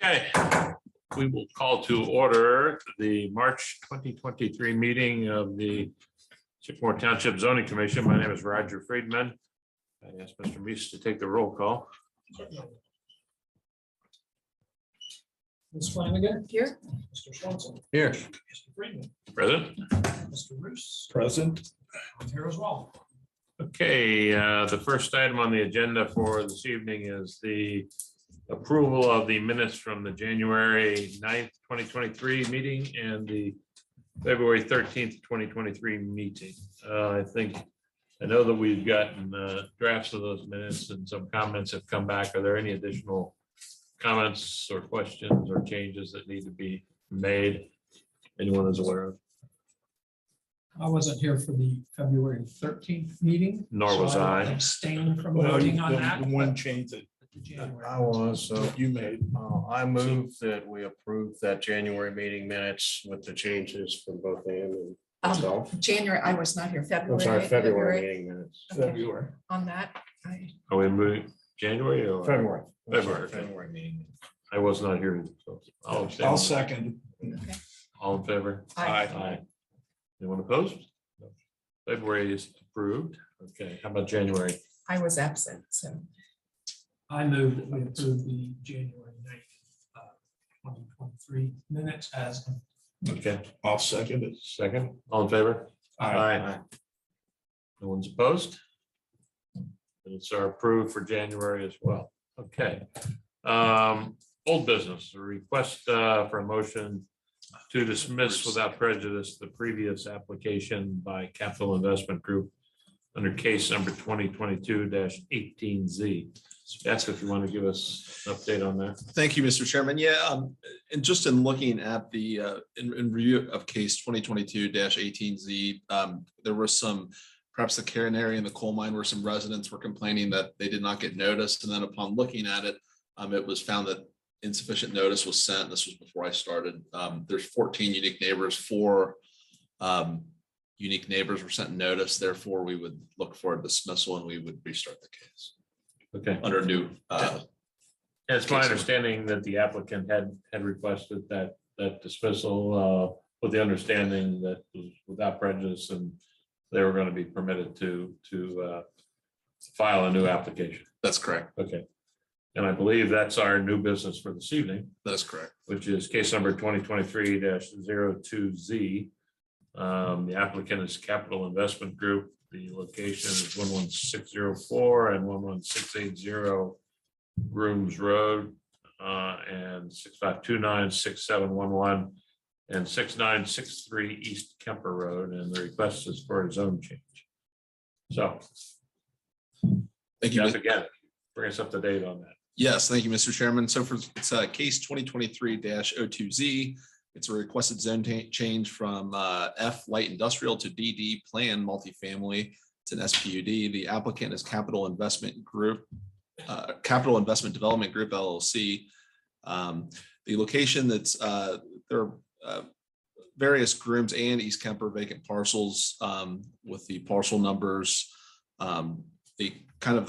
Okay, we will call to order the March 2023 meeting of the Sycamore Township Zoning Commission. My name is Roger Friedman. I ask Mr. Meese to take the roll call. Ms. Flanagan. Here. Mr. Swanson. Here. Mr. Friedman. Present. Mr. Roos. Present. I'm here as well. Okay, the first item on the agenda for this evening is the approval of the minutes from the January 9th, 2023 meeting and the February 13th, 2023 meeting. I know that we've gotten drafts of those minutes and some comments have come back. Are there any additional comments or questions or changes that need to be made? Anyone is aware of? I wasn't here for the February 13th meeting. Nor so was I. Abstained from Well, voting on that. the one change that The January. I was, so you made. I move that we approve that January meeting minutes with the changes from both Ann and myself. January, I was not here, I'm February. sorry, February meeting minutes. Okay. February. On that, Are we moving January or? February. February. February meeting. I was not here. So I'll abstain. I'll second. okay. All in favor? Aye. Anyone opposed? No. February is approved. Okay, how about January? I was absent, so I move that we approve the January 9th, 2023 minutes as. Okay, I'll second it. second, all in favor? Aye. No one's opposed? Minutes are approved for January as well. Okay. Old business, a request for a motion to dismiss without prejudice the previous application by Capital Investment Group under case number 2022-18Z. Jeff, if you want to give us an update on that. Thank you, Mr. Chairman. Yeah, and just in looking at the in review of case 2022-18Z, there was some, perhaps the canary in the coal mine where some residents were complaining that they did not get noticed. And then upon looking at it, it was found that insufficient notice was sent. This was before I started. There's 14 unique neighbors, 4 unique neighbors were sent notice. Therefore, we would look for a dismissal and we would restart the case Okay. under new. It's my understanding that the applicant had requested that dismissal with the understanding that it was without prejudice and they were going to be permitted to file a new application. That's correct. Okay. And I believe that's our new business for this evening, That is correct. which is case number 2023-02Z. The applicant is Capital Investment Group. The location is 11604 and 11680 Grooms Road, and 6529, 6711, and 6963 East Kemper Road. And the request is for a zone change. So, Thank you. Jeff, again, bring us up to date on that. Yes, thank you, Mr. Chairman. So for it's case 2023-02Z, it's a requested zone change from F light industrial to DD plan multifamily. It's an SPUD. The applicant is Capital Investment Group, Capital Investment Development Group LLC. The location there are various Grooms and East Kemper vacant parcels with the parcel numbers. The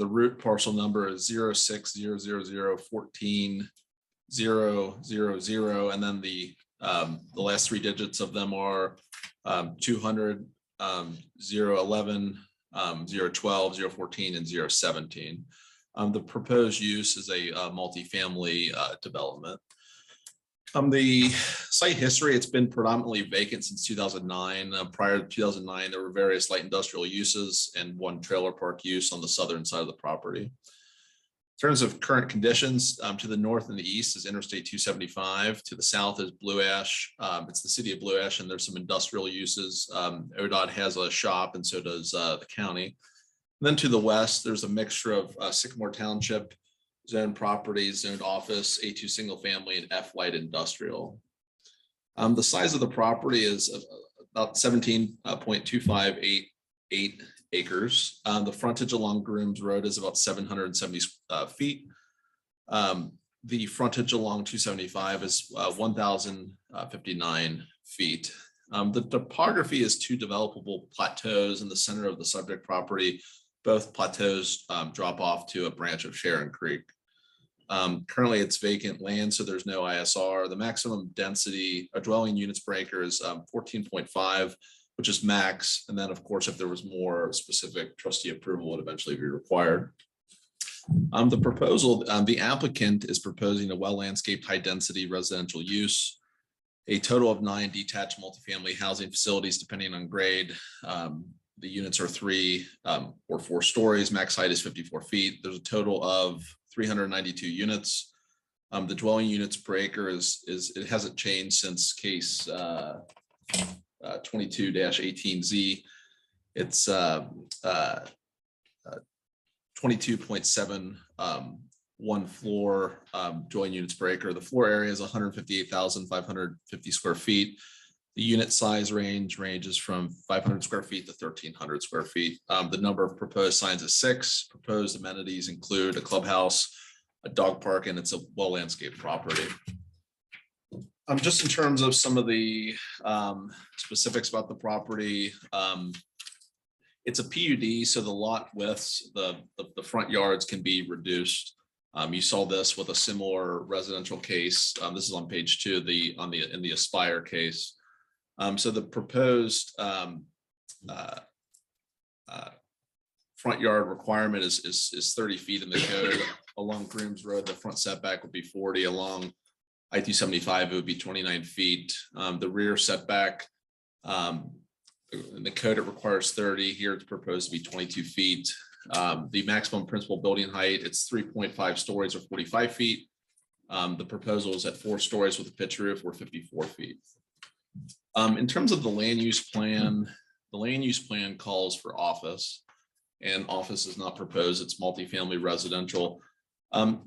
root parcel number is 06000140000, and then the last 3 digits of them are 200, 011, 012, 014, and 017. The proposed use is a multifamily development. The site history, it's been predominantly vacant since 2009. Prior to 2009, there were various light industrial uses and 1 trailer park use on the southern side of the property. In terms of current conditions, to the north and the east is Interstate 275. To the south is Blue Ash. It's the city of Blue Ash, and there's some industrial uses. ODOT has a shop, and so does the county. And then to the west, there's a mixture of Sycamore Township zoned properties, zoned office, A2 single family, and F light industrial. The size of the property is about 17.258 acres. The frontage along Grooms Road is about 770 feet. The frontage along 275 is 1,059 feet. The topography is 2 developable plateaus in the center of the subject property. Both plateaus drop off to a branch of Sharon Creek. Currently, it's vacant land, so there's no ISR. The maximum density, a dwelling units per acre is 14.5, which is max. And then, of course, if there was more, specific trustee approval would eventually be required. The proposal, the applicant is proposing a well-landscaped, high-density residential use, a total of 9 detached multifamily housing facilities, depending on grade. The units are 3 or 4 stories. Max height is 54 feet. There's a total of 392 units. The dwelling units per acre it hasn't changed since case 22-18Z. It's 22.71 floor dwelling units per acre. The floor area is 158,550 square feet. The unit size ranges from 500 square feet to 1,300 square feet. The number of proposed signs is 6. Proposed amenities include a clubhouse, a dog park, and it's a well-landscaped property. Just in terms of some of the specifics about the property, it's a PUD, so the lot widths, the front yards can be reduced. You saw this with a similar residential case. This is on page 2, in the Aspire case. So the proposed front yard requirement is 30 feet in the code. Along Grooms Road, the front setback would be 40. Along I-275, it would be 29 feet. The rear setback, in the code, it requires 30. Here, it's proposed to be 22 feet. The maximum principal building height, it's 3.5 stories or 45 feet. The proposal is at 4 stories with a pitch roof or 54 feet. In terms of the land use plan, the land use plan calls for office, and office is not proposed. It's multifamily residential.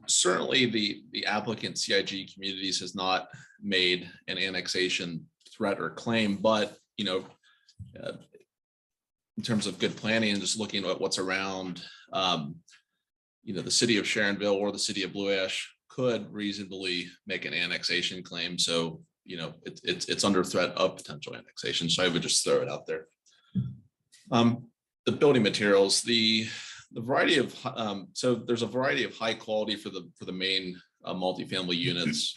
Certainly the applicant CIG Communities has not made an annexation threat or claim, but in terms of good planning and just looking at what's around, the city of Sharonville or the city of Blue Ash could reasonably make an annexation claim. So, it's under threat of potential annexation. So I would just throw it out there. The building materials, the variety of, so there's a variety of high quality for the main multifamily units.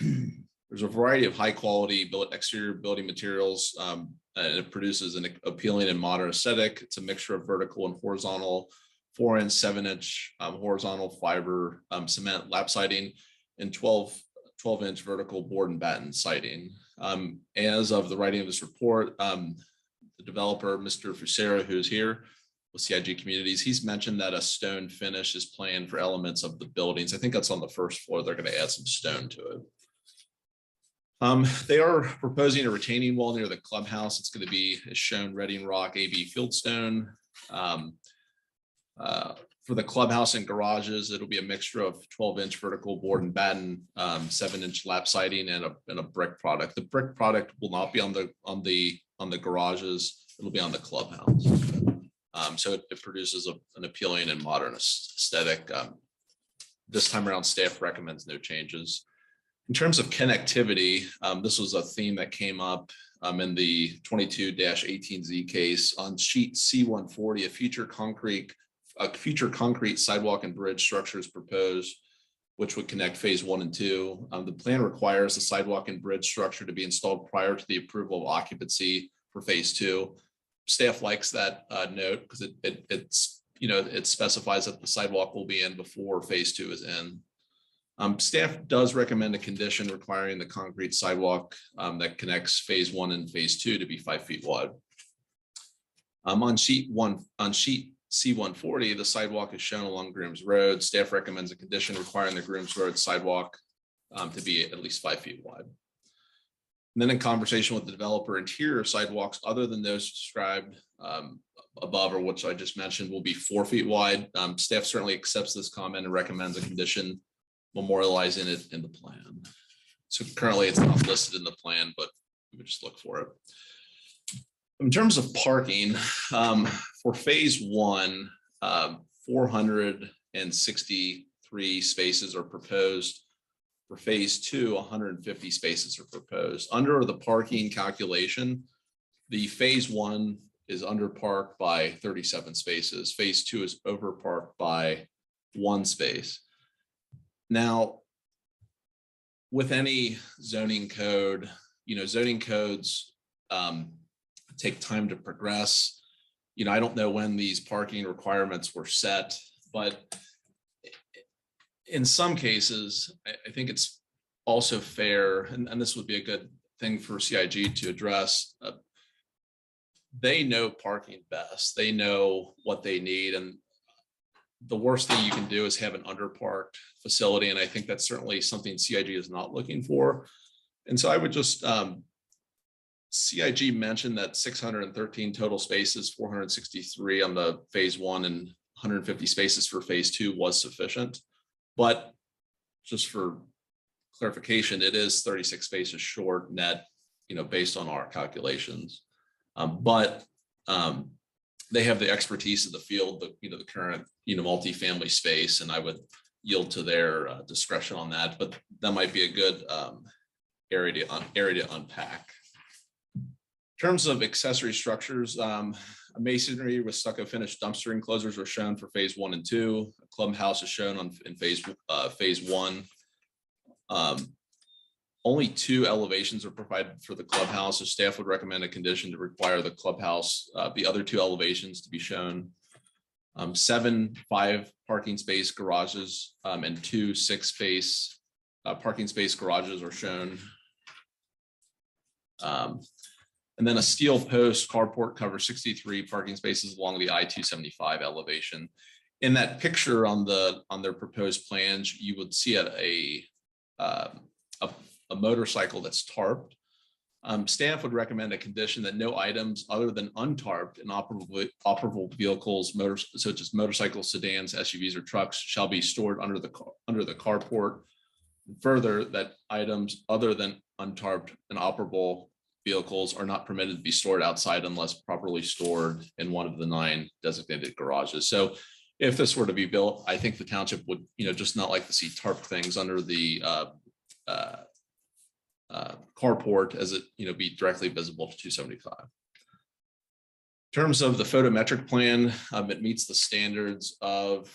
There's a variety of high quality exterior building materials, and it produces an appealing and modern aesthetic. It's a mixture of vertical and horizontal 4-inch, 7-inch horizontal fiber cement lap siding and 12-inch vertical board and batten siding. As of the writing of this report, the developer, Mr. Fusera, who's here with CIG Communities, he's mentioned that a stone finish is planned for elements of the buildings. I think that's on the first floor. They're going to add some stone to it. They are proposing a retaining wall near the clubhouse. It's going to be, as shown, Reading Rock AB Fieldstone. For the clubhouse and garages, it'll be a mixture of 12-inch vertical board and batten, 7-inch lap siding, and a brick product. The brick product will not be on the garages. It'll be on the clubhouse. So it produces an appealing and modern aesthetic. This time around, staff recommends no changes. In terms of connectivity, this was a theme that came up in the 22-18Z case. On sheet C140, a future concrete sidewalk and bridge structure is proposed, which would connect phase 1 and 2. The plan requires the sidewalk and bridge structure to be installed prior to the approval of occupancy for phase 2. Staff likes that note because it specifies that the sidewalk will be in before phase 2 is in. Staff does recommend a condition requiring the concrete sidewalk that connects phase 1 and phase 2 to be 5 feet wide. On sheet C140, the sidewalk is shown along Grooms Road. Staff recommends a condition requiring the Grooms Road sidewalk to be at least 5 feet wide. And then in conversation with the developer, interior sidewalks other than those described above or which I just mentioned will be 4 feet wide. Staff certainly accepts this comment and recommends a condition memorializing it in the plan. So currently it's not listed in the plan, but we would just look for it. In terms of parking, for phase 1, 463 spaces are proposed. For phase 2, 150 spaces are proposed. Under the parking calculation, the phase 1 is under parked by 37 spaces. Phase 2 is over parked by 1 space. Now, with any zoning code, zoning codes take time to progress. I don't know when these parking requirements were set, but in some cases, I think it's also fair, and this would be a good thing for CIG to address. They know parking best. They know what they need, and the worst thing you can do is have an underparked facility, and I think that's certainly something CIG is not looking for. And so I would just, CIG mentioned that 613 total spaces, 463 on the phase 1 and 150 spaces for phase 2 was sufficient. But just for clarification, it is 36 spaces short net, based on our calculations. But they have the expertise of the field, the current, multifamily space, and I would yield to their discretion on that. But that might be a good area to unpack. In terms of accessory structures, a masonry with stucco finished dumpster enclosures are shown for phase 1 and 2. A clubhouse is shown in phase 1. Only 2 elevations are provided for the clubhouse, so staff would recommend a condition to require the clubhouse, the other 2 elevations to be shown. 7 5 parking space garages and 2 6 space parking space garages are shown. And then a steel post carport covers 63 parking spaces along the I-275 elevation. In that picture on their proposed plans, you would see a motorcycle that's tarped. Staff would recommend a condition that no items other than untarped and operable vehicles, such as motorcycles, sedans, SUVs, or trucks, shall be stored under the carport. Further, that items other than untarped and operable vehicles are not permitted to be stored outside unless properly stored in one of the 9 designated garages. So if this were to be built, I think the township would, just not like to see tarp things under the carport, as it, be directly visible to 275. In terms of the photometric plan, it meets the standards of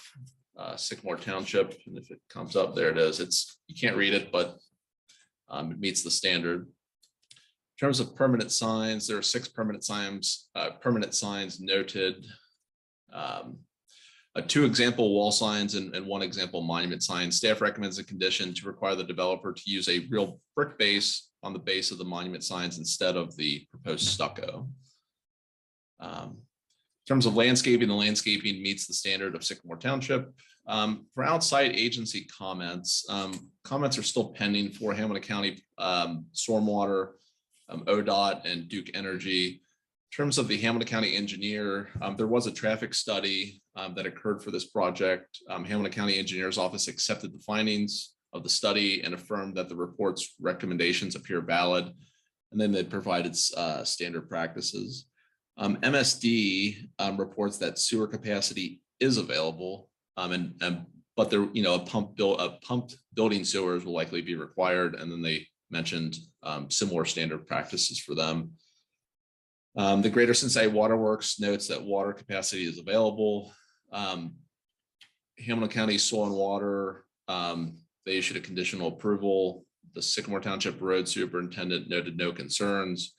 Sycamore Township. And if it comes up, there it is. You can't read it, but it meets the standard. In terms of permanent signs, there are 6 permanent signs noted. 2 example wall signs and 1 example monument sign. Staff recommends a condition to require the developer to use a real brick base on the base of the monument signs instead of the proposed stucco. In terms of landscaping, the landscaping meets the standard of Sycamore Township. For outside agency comments, comments are still pending for Hamilton County Stormwater, ODOT, and Duke Energy. In terms of the Hamilton County engineer, there was a traffic study that occurred for this project. Hamilton County Engineer's Office accepted the findings of the study and affirmed that the report's recommendations appear valid. And then they provided standard practices. MSD reports that sewer capacity is available, but there, pumped building sewers will likely be required. And then they mentioned similar standard practices for them. The Greater Cincinnati Waterworks notes that water capacity is available. Hamilton County Soil and Water, they issued a conditional approval. The Sycamore Township Road Superintendent noted no concerns.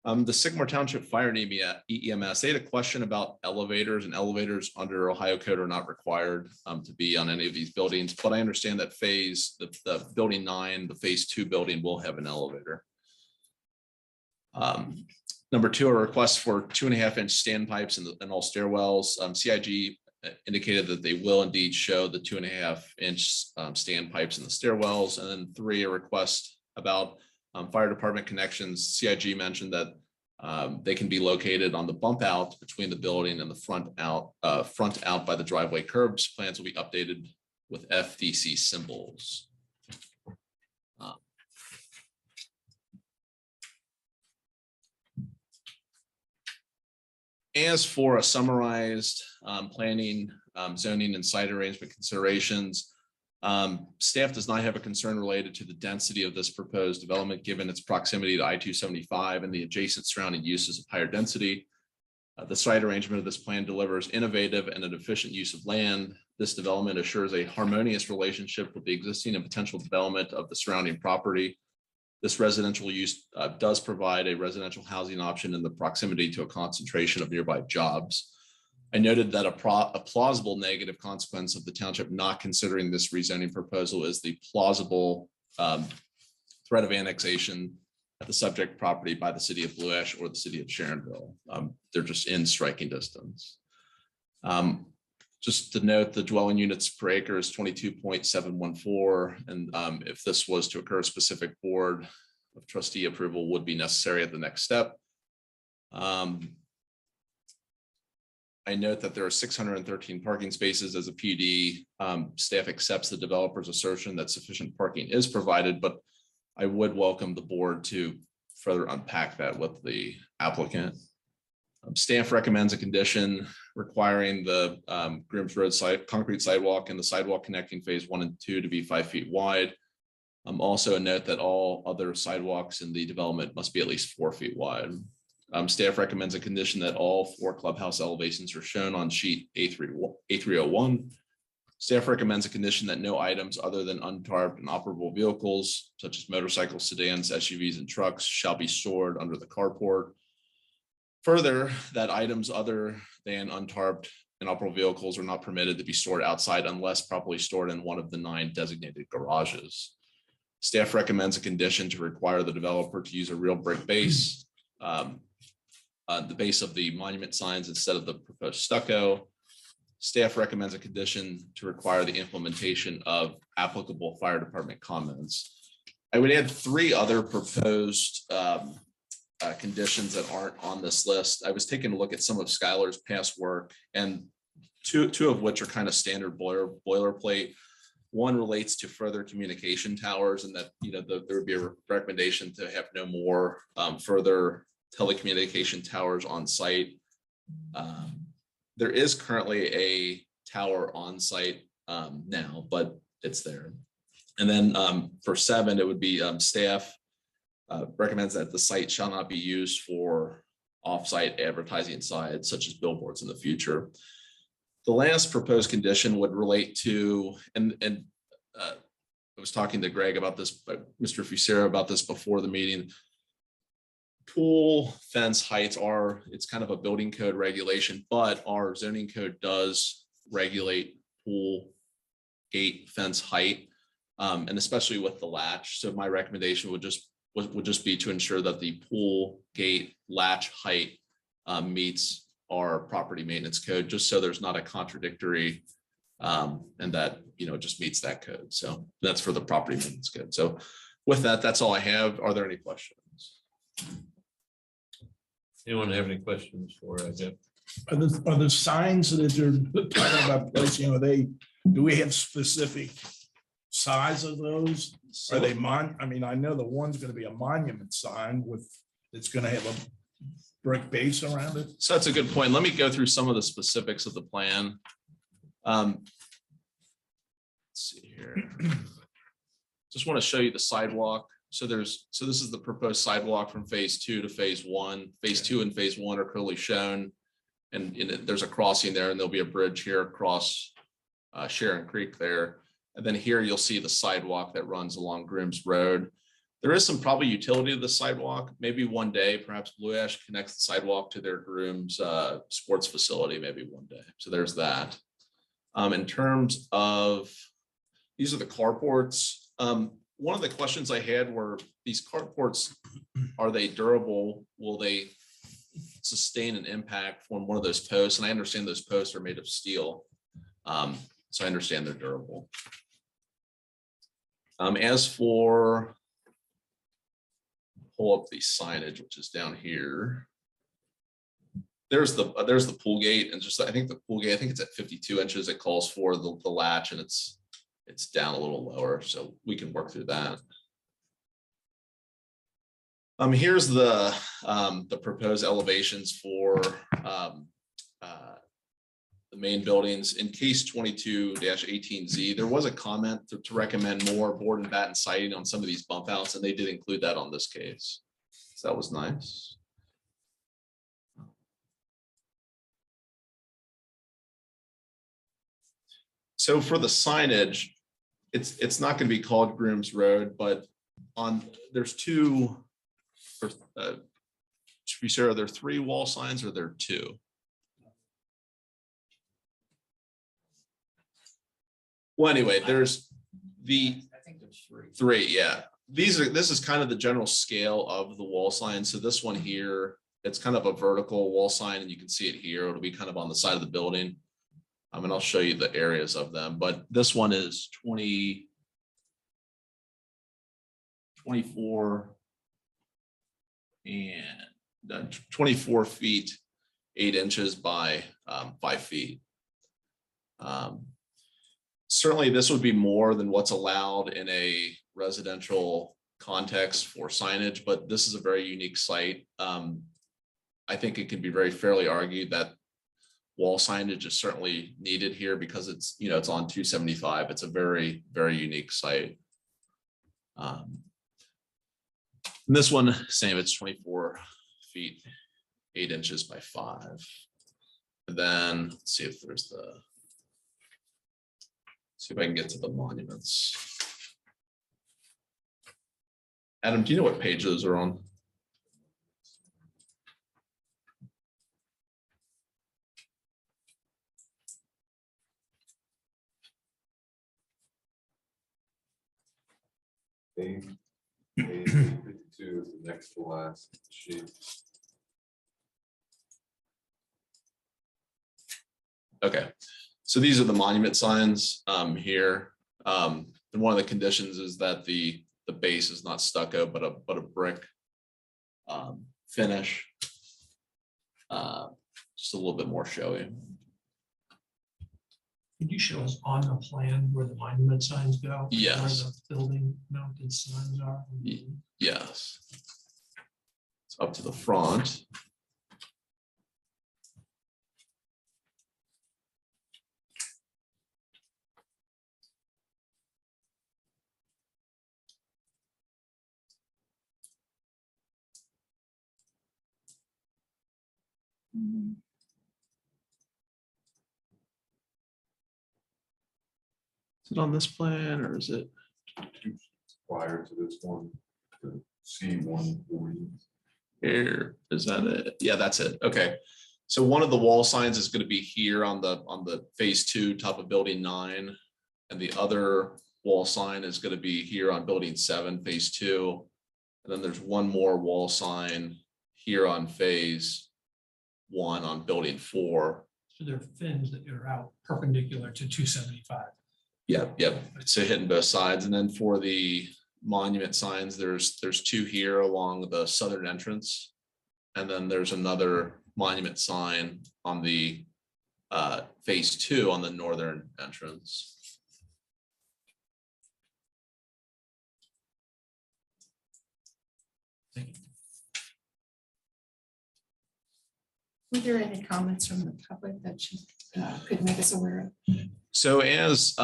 The Sycamore Township Fire and EMS, they had a question about elevators, and elevators under Ohio code are not required to be on any of these buildings. But I understand that the building 9, the phase 2 building will have an elevator. Number 2, a request for 2.5-inch standpipes in all stairwells. CIG indicated that they will indeed show the 2.5-inch standpipes in the stairwells. And then 3, a request about fire department connections. CIG mentioned that they can be located on the bump out between the building and the front out by the driveway curbs. Plans will be updated with FDC symbols. As for a summarized planning, zoning, and site arrangement considerations, staff does not have a concern related to the density of this proposed development, given its proximity to I-275 and the adjacent surrounding uses of higher density. The site arrangement of this plan delivers innovative and an efficient use of land. This development assures a harmonious relationship with the existing and potential development of the surrounding property. This residential use does provide a residential housing option in the proximity to a concentration of nearby jobs. I noted that a plausible negative consequence of the township not considering this rezoning proposal is the plausible threat of annexation at the subject property by the city of Blue Ash or the city of Sharonville. They're just in striking distance. Just to note, the dwelling units per acre is 22.714. And if this was to occur, a specific board of trustee approval would be necessary at the next step. I note that there are 613 parking spaces as a PUD. Staff accepts the developer's assertion that sufficient parking is provided, but I would welcome the board to further unpack that with the applicant. Staff recommends a condition requiring the Grimm's Road concrete sidewalk and the sidewalk connecting phase 1 and 2 to be 5 feet wide. Also a note that all other sidewalks in the development must be at least 4 feet wide. Staff recommends a condition that all 4 clubhouse elevations are shown on sheet A301. Staff recommends a condition that no items other than untarped and operable vehicles, such as motorcycles, sedans, SUVs, and trucks, shall be stored under the carport. Further, that items other than untarped and operable vehicles are not permitted to be stored outside unless properly stored in one of the 9 designated garages. Staff recommends a condition to require the developer to use a real brick base, the base of the monument signs instead of the proposed stucco. Staff recommends a condition to require the implementation of applicable fire department comments. I would add 3 other proposed conditions that aren't on this list. I was taking a look at some of Skylar's past work, and two of which are kind of standard boilerplate. One relates to further communication towers, and that there would be a recommendation to have no more further telecommunication towers on site. There is currently a tower on site now, but it's there. And then for 7, it would be staff recommends that the site shall not be used for off-site advertising signs such as billboards in the future. The last proposed condition would relate to, and I was talking to Greg about this, but Mr. Fusera about this before the meeting. Pool fence heights it's kind of a building code regulation, but our zoning code does regulate pool gate fence height, and especially with the latch. So my recommendation would just be to ensure that the pool gate latch height meets our property maintenance code, just so there's not a contradictory, and that it just meets that code. So that's for the property maintenance code. So with that, that's all I have. Are there any questions? Anyone have any questions for Jeff? Are the signs that you're talking about placing, do we have specific size of those? Are they I mean, I know the one's going to be a monument sign it's going to have a brick base around it. So that's a good point. Let me go through some of the specifics of the plan. Let's see here. Just want to show you the sidewalk. So this is the proposed sidewalk from phase 2 to phase 1. Phase 2 and phase 1 are clearly shown, and there's a crossing there, and there'll be a bridge here across Sharon Creek there. And then here you'll see the sidewalk that runs along Grimm's Road. There is some probably utility to the sidewalk. Maybe one day, perhaps Blue Ash connects the sidewalk to their Grimm's sports facility, maybe one day. So there's that. In terms of, these are the carports. One of the questions I had were, these carports, are they durable? Will they sustain an impact from one of those posts? And I understand those posts are made of steel. So I understand they're durable. As for, pull up the signage, which is down here. There's the pool gate, and just I think the pool gate, I think it's at 52 inches. It calls for the latch, and it's down a little lower, so we can work through that. Here's the proposed elevations for the main buildings. In case 22-18Z, there was a comment to recommend more board and batten siding on some of these bump outs, and they did include that on this case. So that was nice. So for the signage, it's not going to be called Grooms Road, but there's two, or to be sure, are there 3 wall signs or there are 2? Well, anyway, there's I think there's 3. 3, yeah. This is kind of the general scale of the wall sign. So this one here, it's kind of a vertical wall sign, and you can see it here. It'll be kind of on the side of the building. And I'll show you the areas of them, but this one is 24 and 24 feet, 8 inches by 5 feet. Certainly this would be more than what's allowed in a residential context for signage, but this is a very unique site. I think it can be very fairly argued that wall signage is certainly needed here because it's, it's on 275. It's a very, very unique site. And this one, same, it's 24 feet, 8 inches by 5. And then let's see if there's see if I can get to the monuments. Adam, do you know what page those are on? Page 52 is the next to last sheet. Okay, so these are the monument signs here. And one of the conditions is that the base is not stucco, but a brick finish. Just a little bit more showy. Could you show us on the plan where the monument signs go? Yes. Where the building mounted signs are? Yes. It's up to the front. Is it on this plan or is it? Prior to this one, the C140. Here, is that it? Yeah, that's it. Okay. So one of the wall signs is going to be here on the phase 2 top of building 9. And the other wall sign is going to be here on building 7, phase 2. And then there's one more wall sign here on phase 1 on building 4. So there are fins that are out perpendicular to 275. Yep. So hitting both sides. And then for the monument signs, there's 2 here along the southern entrance. And then there's another monument sign on the phase 2 on the northern entrance. Were there any comments from the public that you could make us aware of? So as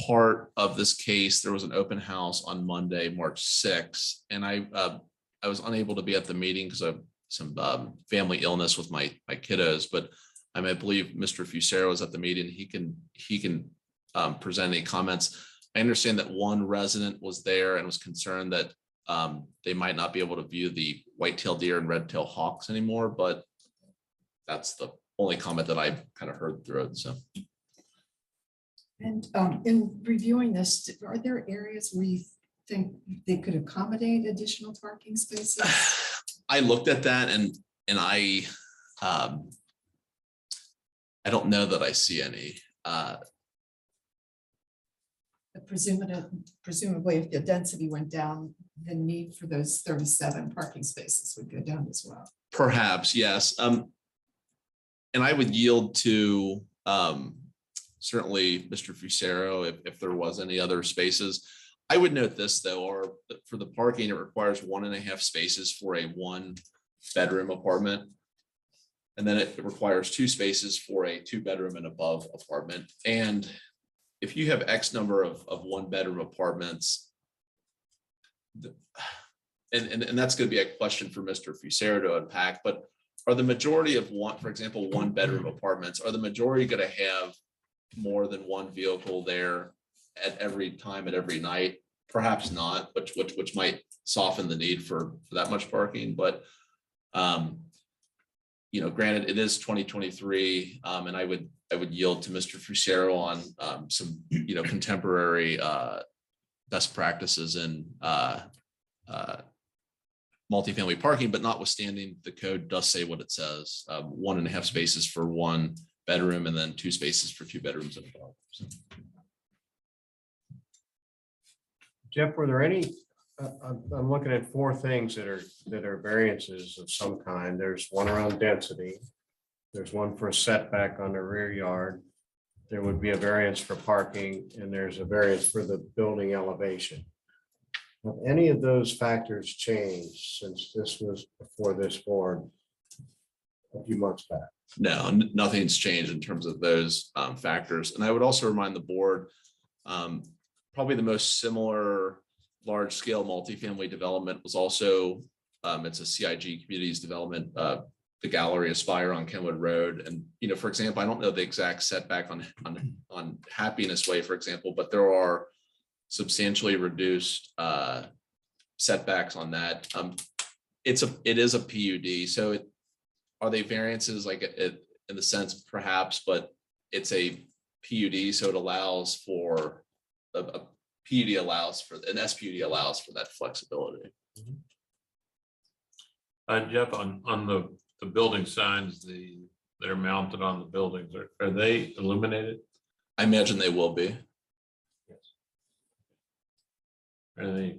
part of this case, there was an open house on Monday, March 6th, and I was unable to be at the meeting because of some family illness with my kiddos, but I believe Mr. Fusero was at the meeting. He can present any comments. I understand that one resident was there and was concerned that they might not be able to view the white-tailed deer and red-tailed hawks anymore, but that's the only comment that I kind of heard through it. So. And in reviewing this, are there areas where you think they could accommodate additional parking spaces? I looked at that and I don't know that I see any. Presumably, if the density went down, the need for those 37 parking spaces would go down as well. Perhaps, yes. And I would yield to certainly Mr. Fusero if there was any other spaces. I would note this though, or for the parking, it requires 1.5 spaces for a 1-bedroom apartment. And then it requires 2 spaces for a 2-bedroom and above apartment. And if you have X number of 1-bedroom apartments, and that's going to be a question for Mr. Fusero to unpack, but are the majority of for example, 1-bedroom apartments, are the majority going to have more than one vehicle there at every time, at every night? Perhaps not, which might soften the need for that much parking, but granted, it is 2023, and I would yield to Mr. Fusero on some contemporary best practices in multifamily parking, but notwithstanding, the code does say what it says: 1.5 spaces for one bedroom, and then 2 spaces for 2 bedrooms and above. So. Jeff, were there any, I'm looking at 4 things that are variances of some kind. There's one around density. There's one for a setback on the rear yard. There would be a variance for parking, and there's a variance for the building elevation. Have any of those factors changed since this was before this board a few months back? No, nothing's changed in terms of those factors. And I would also remind the board, probably the most similar large scale multifamily development was also, it's a CIG communities development, the Gallery Aspire on Kenwood Road. And, for example, I don't know the exact setback on Happiness Way, for example, but there are substantially reduced setbacks on that. It is a PUD. So are they variances like in the sense perhaps, but it's a PUD. So it allows for a PUD allows for an SPUD allows for that flexibility. Jeff, on the building signs, that are mounted on the buildings, are they illuminated? I imagine they will be. Are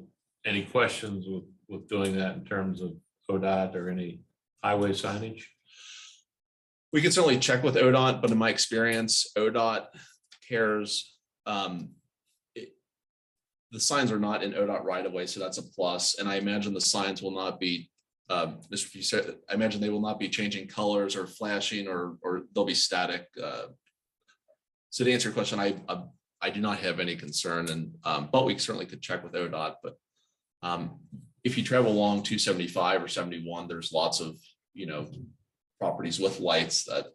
any questions with doing that in terms of ODOT or any highway signage? We can certainly check with ODOT, but in my experience, ODOT cares. The signs are not in ODOT right away, so that's a plus. And I imagine the signs will not be, Mr. Fusero, I imagine they will not be changing colors or flashing, or they'll be static. So to answer your question, I do not have any concern, and but we certainly could check with ODOT. But if you travel along 275 or 71, there's lots of properties with lights that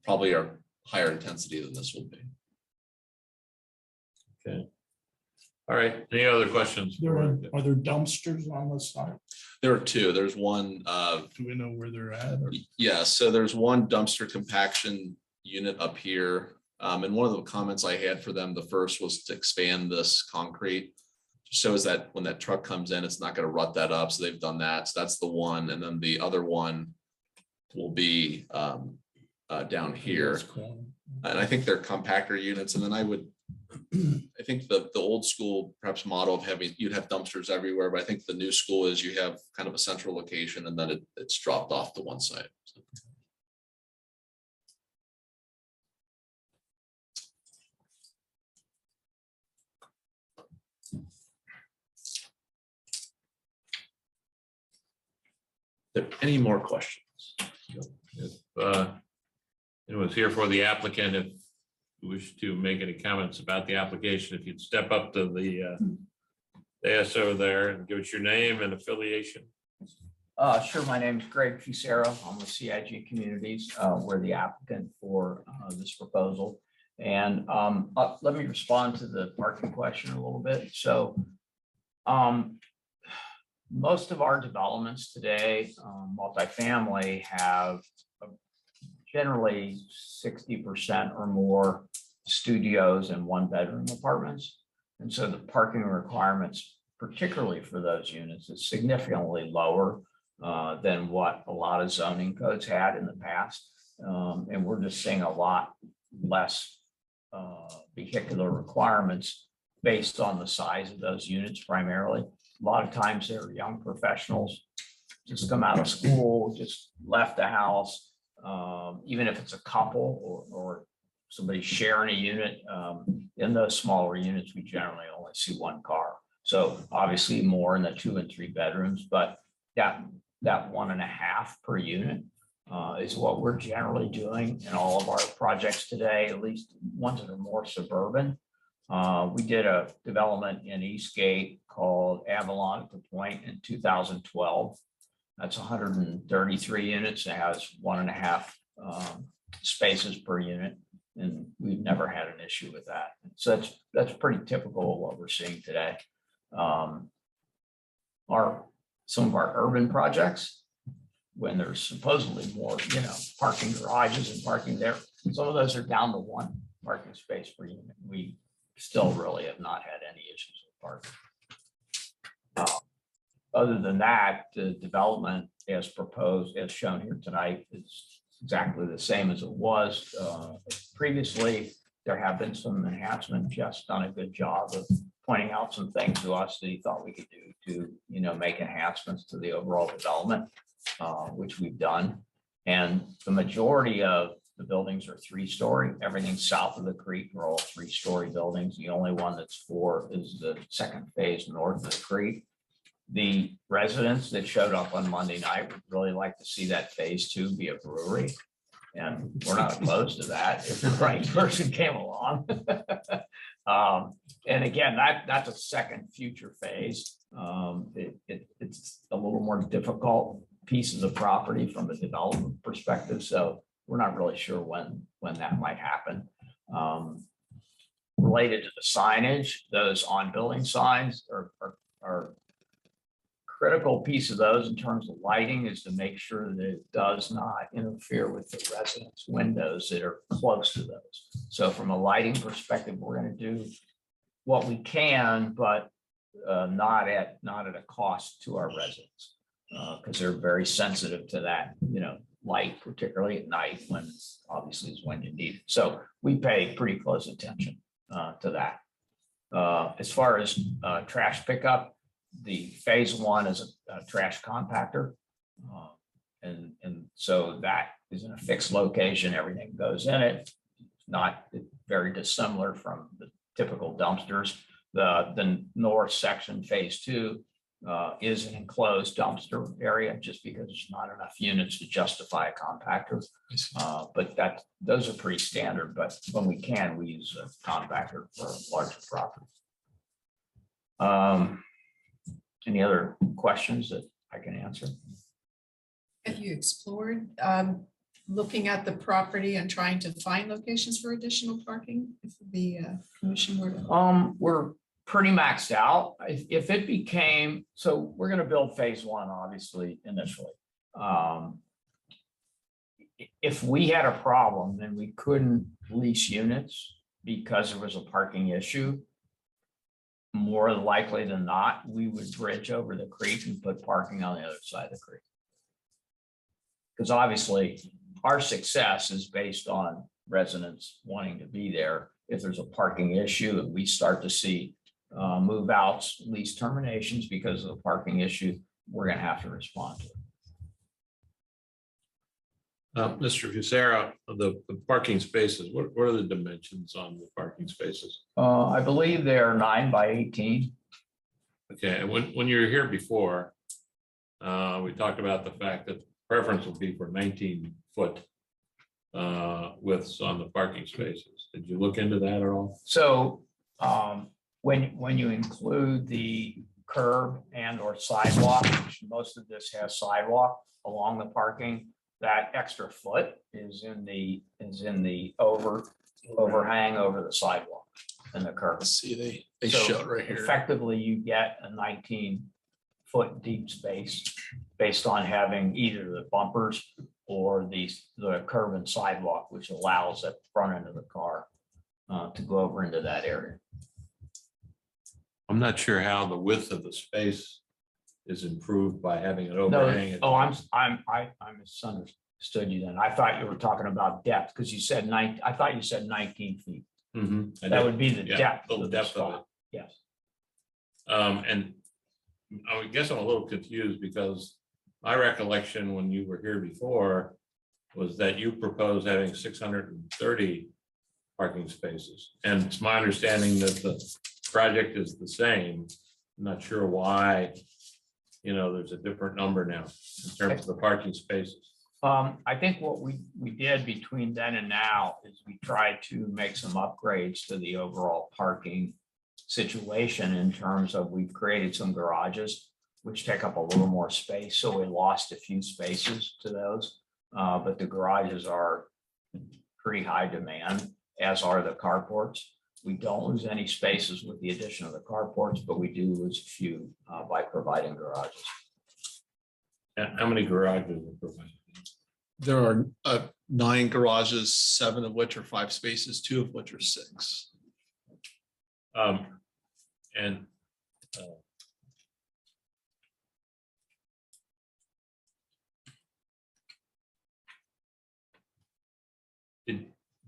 probably are higher intensity than this will be. Okay. All right. Any other questions? Are there dumpsters on the side? There are 2. There's one. Do we know where they're at? Or? Yeah. So there's one dumpster compaction unit up here. And one of the comments I had for them, the first was to expand this concrete, shows that when that truck comes in, it's not going to rut that up. So they've done that. So that's the one. And then the other one will be down here. And I think they're compactor units. And then I think the old school perhaps model of you'd have dumpsters everywhere, but I think the new school is you have kind of a central location and then it's dropped off to one side. So. Any more questions? If anyone's here for the applicant, if you wish to make any comments about the application, if you'd step up to the ASO there and give us your name and affiliation. Sure. My name is Greg Fusero. I'm with CIG Communities. We're the applicant for this proposal. And let me respond to the parking question a little bit. So most of our developments today, multifamily, have generally 60% or more studios and 1-bedroom apartments. And so the parking requirements, particularly for those units, is significantly lower than what a lot of zoning codes had in the past. And we're just seeing a lot less vehicular requirements based on the size of those units primarily. A lot of times they're young professionals, just come out of school, just left the house. Even if it's a couple or somebody sharing a unit, in those smaller units, we generally only see 1 car. So obviously more in the 2 and 3 bedrooms, but that 1.5 per unit is what we're generally doing in all of our projects today, at least ones that are more suburban. We did a development in Eastgate called Avalon at the Point in 2012. That's 133 units. It has 1.5 spaces per unit. And we've never had an issue with that. So that's pretty typical of what we're seeing today. Some of our urban projects, when there's supposedly more, parking garages and parking there, some of those are down to one parking space per unit. We still really have not had any issues with parking. Other than that, the development as proposed, as shown here tonight, is exactly the same as it was previously. There have been some enhancements. Jeff's done a good job of pointing out some things to us that he thought we could do to, make enhancements to the overall development, which we've done. And the majority of the buildings are 3-story. Everything south of the creek are all 3-story buildings. The only one that's 4 is the second phase north of the creek. The residents that showed up on Monday night would really like to see that phase 2 be a brewery. And we're not opposed to that if the right person came along. And again, that's a second future phase. It's a little more difficult piece of the property from a development perspective. So we're not really sure when that might happen. Related to the signage, those on-building signs are critical piece of those in terms of lighting is to make sure that it does not interfere with the residents' windows that are close to those. So from a lighting perspective, we're going to do what we can, but not at a cost to our residents, because they're very sensitive to that, light, particularly at night when obviously is when you need it. So we pay pretty close attention to that. As far as trash pickup, the phase 1 is a trash compactor. And so that is in a fixed location, everything goes in it. Not very dissimilar from the typical dumpsters. The north section, phase 2, is an enclosed dumpster area just because there's not enough units to justify a compactor. But those are pretty standard, but when we can, we use a compactor for larger properties. Any other questions that I can answer? Have you explored looking at the property and trying to find locations for additional parking if the commission were to? We're pretty maxed out. If it became, so we're going to build phase 1, obviously, initially. If we had a problem and we couldn't lease units because there was a parking issue, more likely than not, we would bridge over the creek and put parking on the other side of the creek. Because obviously our success is based on residents wanting to be there. If there's a parking issue and we start to see move outs, lease terminations because of the parking issue, we're going to have to respond to it. Mr. Fusera, the parking spaces, what are the dimensions on the parking spaces? I believe they're 9 by 18. Okay, and when you were here before, we talked about the fact that preference would be for 19-foot widths on the parking spaces. Did you look into that at all? So when you include the curb and or sidewalk, which most of this has sidewalk along the parking, that extra foot is in the overhang over the sidewalk and the curb. See, they So show it right here. effectively, you get a 19-foot deep space based on having either the bumpers or the curb and sidewalk, which allows that front end of the car to go over into that area. I'm not sure how the width of the space is improved by having it No, overhang. I misunderstood you then. I thought you were talking about depth because you said I thought you said 19 feet. That would be the depth of the spot. Yes. And I guess I'm a little confused because my recollection when you were here before was that you proposed having 630 parking spaces. And it's my understanding that the project is the same. I'm not sure why, there's a different number now in terms of the parking spaces. I think what we did between then and now is we tried to make some upgrades to the overall parking situation in terms of we've created some garages which take up a little more space. So we lost a few spaces to those, but the garages are pretty high demand. as are the carports. We don't lose any spaces with the addition of the carports, but we do lose a few by providing garages. And how many garages are provided? There are 9 garages, 7 of which are 5 spaces, 2 of which are 6. And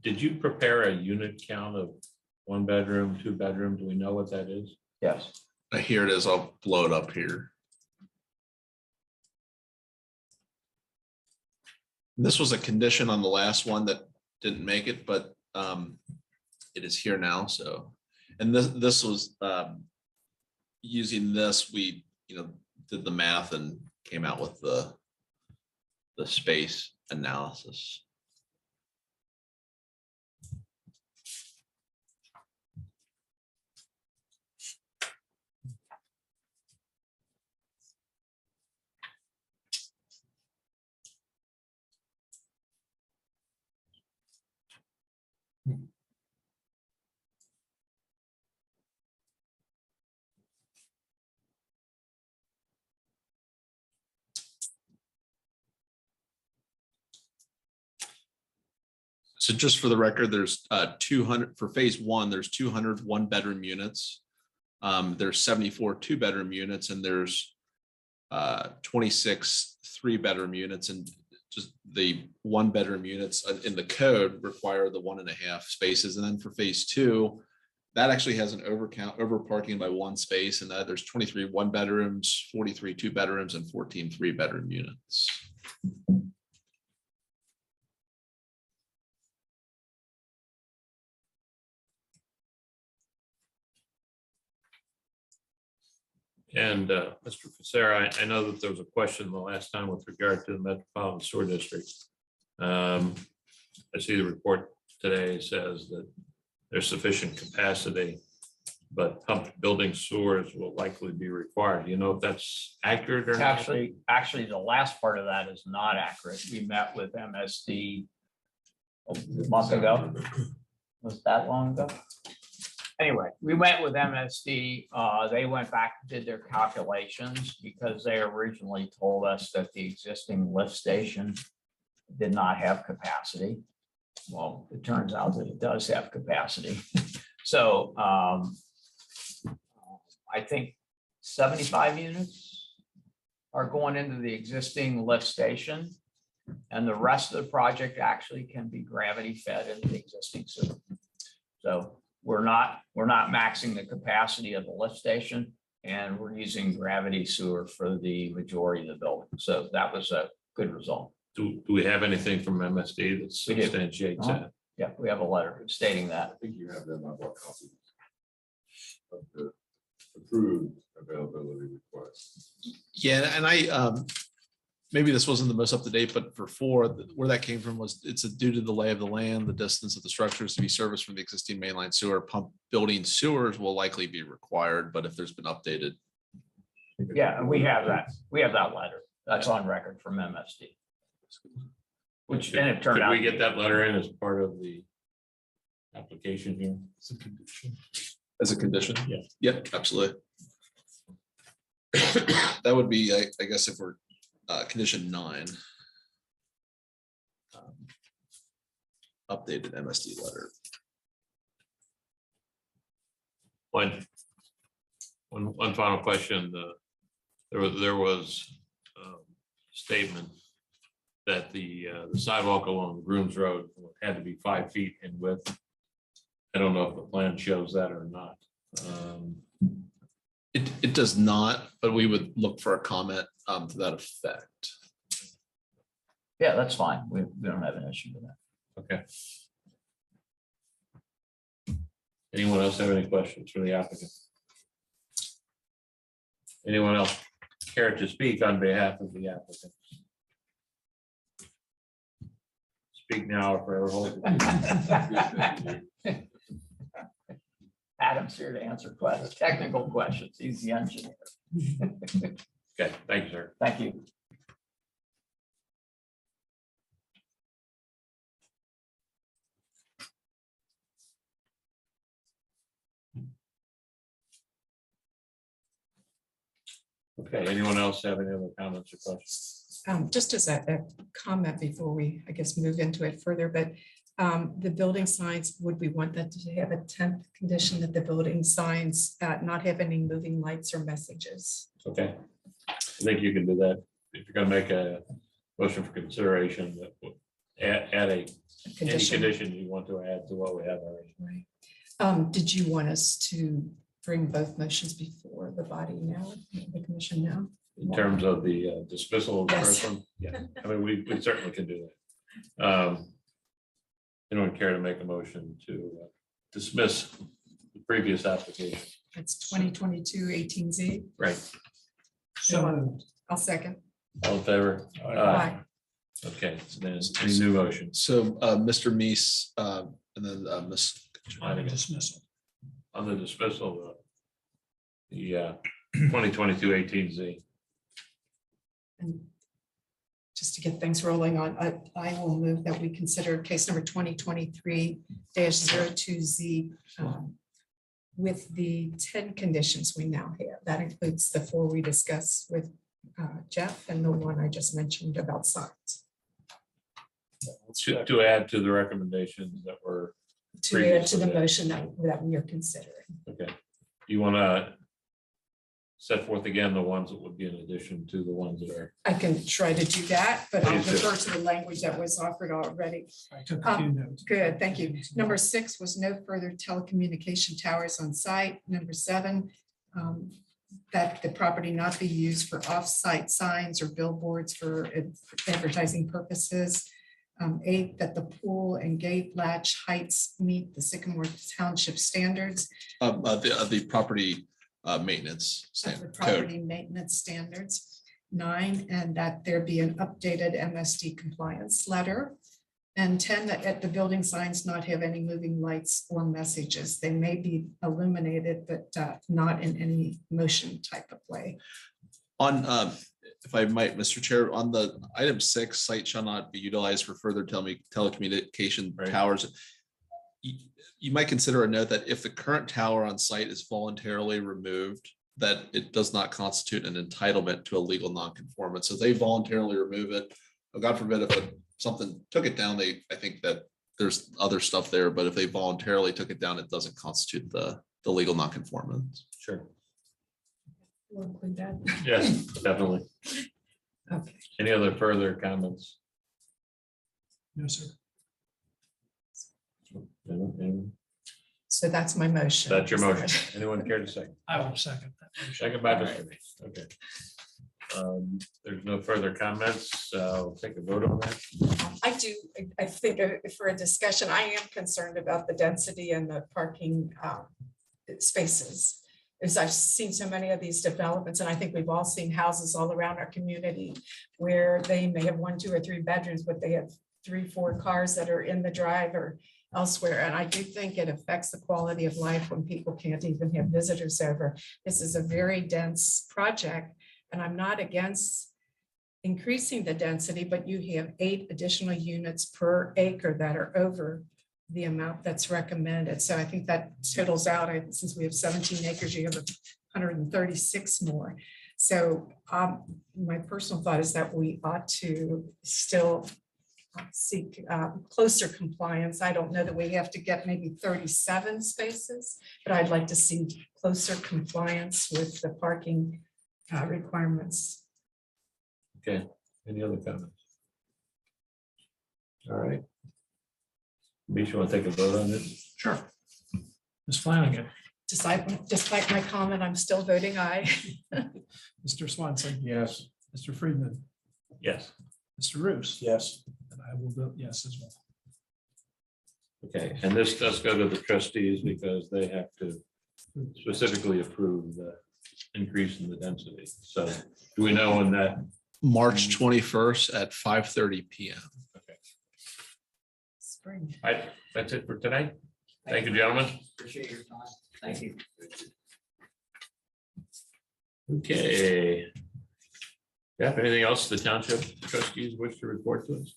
did you prepare a unit count of 1 bedroom, 2 bedroom? Do we know what that is? Yes. Here it is. I'll blow it up here. This was a condition on the last one that didn't make it, but it is here now. So, and this was using this, we did the math and came out with the space analysis. So just for the record, there's 200 for phase 1, there's 200 1-bedroom units. There's 74 2-bedroom units, and there's 26 3-bedroom units. And just the 1-bedroom units in the code require the 1.5 spaces. And then for phase 2, that actually has an over parking by 1 space, and there's 23 1-bedrooms, 43 2-bedrooms, and 14 3-bedroom units. And Mr. Facera, I know that there was a question the last time with regard to the Metropolitan Sewer District. I see the report today says that there's sufficient capacity, but pumped building sewers will likely be required. Do you know if that's accurate or not? Actually, the last part of that is not accurate. We met with MSD a month ago. Was it that long ago? Anyway, we went with MSD. They went back and did their calculations because they originally told us that the existing lift station did not have capacity. Well, it turns out that it does have capacity. So I think 75 units are going into the existing lift station, and the rest of the project actually can be gravity fed into the existing sewer. So we're not maxing the capacity of the lift station, and we're using gravity sewer for the majority of the building. So that was a good result. Do we have anything from MSD that We do. substantiates that? Yeah, we have a letter stating that. I think you have them, I bought copies of the approved availability request. Yeah, and I maybe this wasn't the most up to date, but for 4, where that came from was it's due to the lay of the land, the distance of the structures to be serviced from the existing mainline sewer. Pump building sewers will likely be required, but if there's been updated. Yeah, and we have that. We have that letter. That's on record from MSD. Which then it turned Could out. we get that letter in as part of the application here? It's a condition. As a condition? Yeah. Yep, absolutely. That would be, I guess, if we're condition 9. Updated MSD letter. One final question. There was a statement that the sidewalk along Grooms Road had to be 5 feet in width. I don't know if the plan shows that or not. It does not, but we would look for a comment to that effect. Yeah, that's fine. We don't have an issue with that. Okay. Anyone else have any questions for the applicant? Anyone else care to speak on behalf of the applicant? Speak now or forever hold. Adam's here to answer questions, technical questions. He's the engineer. Okay, thank you, sir. Thank you. Okay, anyone else have any other comments or questions? Just as a comment before we, I guess, move into it further, but the building signs, would we want that to have a 10th condition that the building signs not have any moving lights or messages? Okay, I think you can do that. If you're gonna make a motion for consideration, that would add any condition you want to add to what we have already. Right. Did you want us to bring both motions before the body now, the commission now? In terms of the dismissal of the Yes. first one, yeah, I mean, we certainly can do that. Anyone care to make a motion to dismiss the previous application? It's 2022-18Z. Right, So moved. I'll second. all in favor? Aye. Okay, so then any new motion? So Mr. Meese, and then Ms. On the dismissal. On the dismissal of the 2022-18Z. And just to get things rolling on, I will move that we consider case number 2023-02Z with the 10 conditions we now have. That includes the 4 we discussed with Jeff and the one I just mentioned about signs. To add to the recommendations that were, To add to the motion that we are considering. okay. You want to set forth again the ones that would be in addition to the ones that are, I can try to do that, but I'll Please do. refer to the language that was offered already. I took a few notes. Good, thank you. Number 6 was no further telecommunication towers on site. Number 7, that the property not be used for off-site signs or billboards for advertising purposes. 8, that the pool and gate latch heights meet the Sycamore Township standards. The property maintenance Of the code. property maintenance standards. 9, and that there be an updated MSD compliance letter. And 10, that at the building signs not have any moving lights or messages. They may be illuminated, but not in any motion type of way. On, if I might, Mr. Chair, on the item 6, site shall not be utilized for further telecommunication Right. towers. You might consider a note that if the current tower on site is voluntarily removed, that it does not constitute an entitlement to a legal nonconformance. So they voluntarily remove it. God forbid if something took it down, I think that there's other stuff there, but if they voluntarily took it down, it doesn't constitute the legal nonconformance. sure, We'll include that. yes, definitely. Okay. Any other further comments? No, sir. Anyone? So that's my motion. That's your motion. Anyone care to second? I will second that. motion. Second by Mr. Meese. Okay. There's no further comments. I'll take a vote on that. I do, I think for a discussion, I am concerned about the density and the parking spaces. As I've seen so many of these developments, and I think we've all seen houses all around our community where they may have 1, 2, or 3 bedrooms, but they have 3, 4 cars that are in the drive or elsewhere. And I do think it affects the quality of life when people can't even have visitors over. This is a very dense project, and I'm not against increasing the density, but you have 8 additional units per acre that are over the amount that's recommended. So I think that totals out, since we have 17 acres, you have 136 more. So my personal thought is that we ought to still seek closer compliance. I don't know that we have to get maybe 37 spaces, but I'd like to see closer compliance with the parking requirements. Okay, any other comments? All right. Misha, want to take a vote on this? Sure. Ms. Flanagan, Despite my comment, I'm still voting aye. Mr. Swanson, Yes. Mr. Friedman, Yes. Mr. Roos. Yes. And I will vote yes as well. Okay, and this does go to the trustees because they have to specifically approve the increase in the density. So do we know when that? March 21st at 5:30 PM. Spring. All right, that's it for today. Thank you, gentlemen. Appreciate your time. Thank you. Okay. Jeff, anything else the township trustees wish to report to us?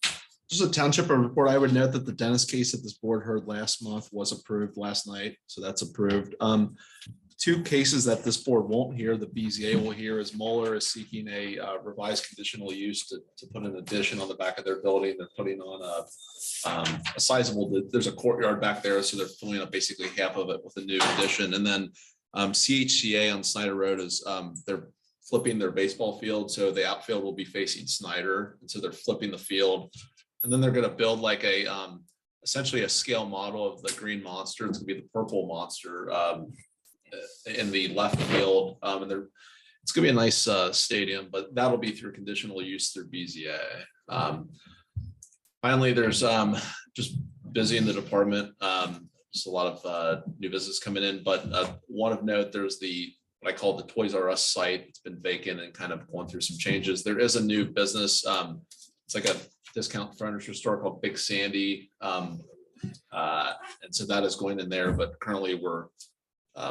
Just a township report. I would note that the dentist case that this board heard last month was approved last night, so that's approved. Two cases that this board won't hear, the BZA will hear, is Mueller is seeking a revised conditional use to put an addition on the back of their building. They're putting on a sizable, there's a courtyard back there, so they're filling up basically half of it with a new addition. And then CHCA on Snyder Road is they're flipping their baseball field, so the outfield will be facing Snyder, and so they're flipping the field. And then they're going to build like a essentially a scale model of the green monster. It's going to be the purple monster in the left field. And it's going to be a nice stadium, but that'll be through conditional use through BZA. Finally, there's just busy in the department. Just a lot of new business coming in, but one of note, there's what I call the Toys R Us site. It's been vacant and kind of going through some changes. There is a new business. It's like a discount furniture store called Big Sandy. And so that is going in there, but currently we're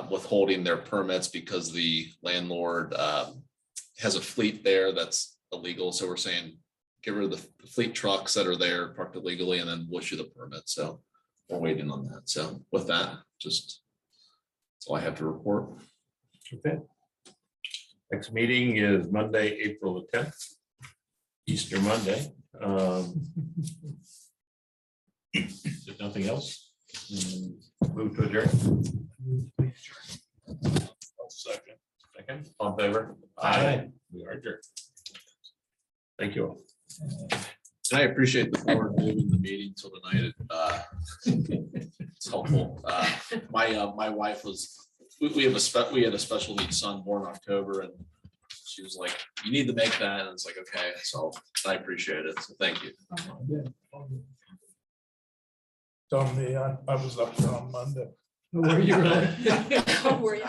withholding their permits because the landlord has a fleet there that's illegal. So we're saying, get rid of the fleet trucks that are there parked illegally, and then we'll issue the permit. So we're waiting on that. So with that, just that's all I have to report. Okay. Next meeting is Monday, April the 10th, Easter Monday. If nothing else, move to adjourn. Second, all in favor? Aye. We are adjourned. Thank you all. And I appreciate the board moving the meeting till tonight. It's helpful. My wife we had a special needs son born in October, and she was like, "You need to make that," and it's like, okay. So I appreciate it. So thank you. Told me I was up there on Monday. Were you really? Oh, were you?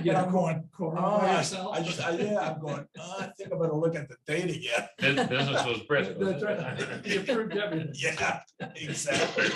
Yeah, I'm going, By yourself? I'm going, I think I'm gonna look at the date again. Business was brisk. That's right. You approved everything. Yeah, exactly.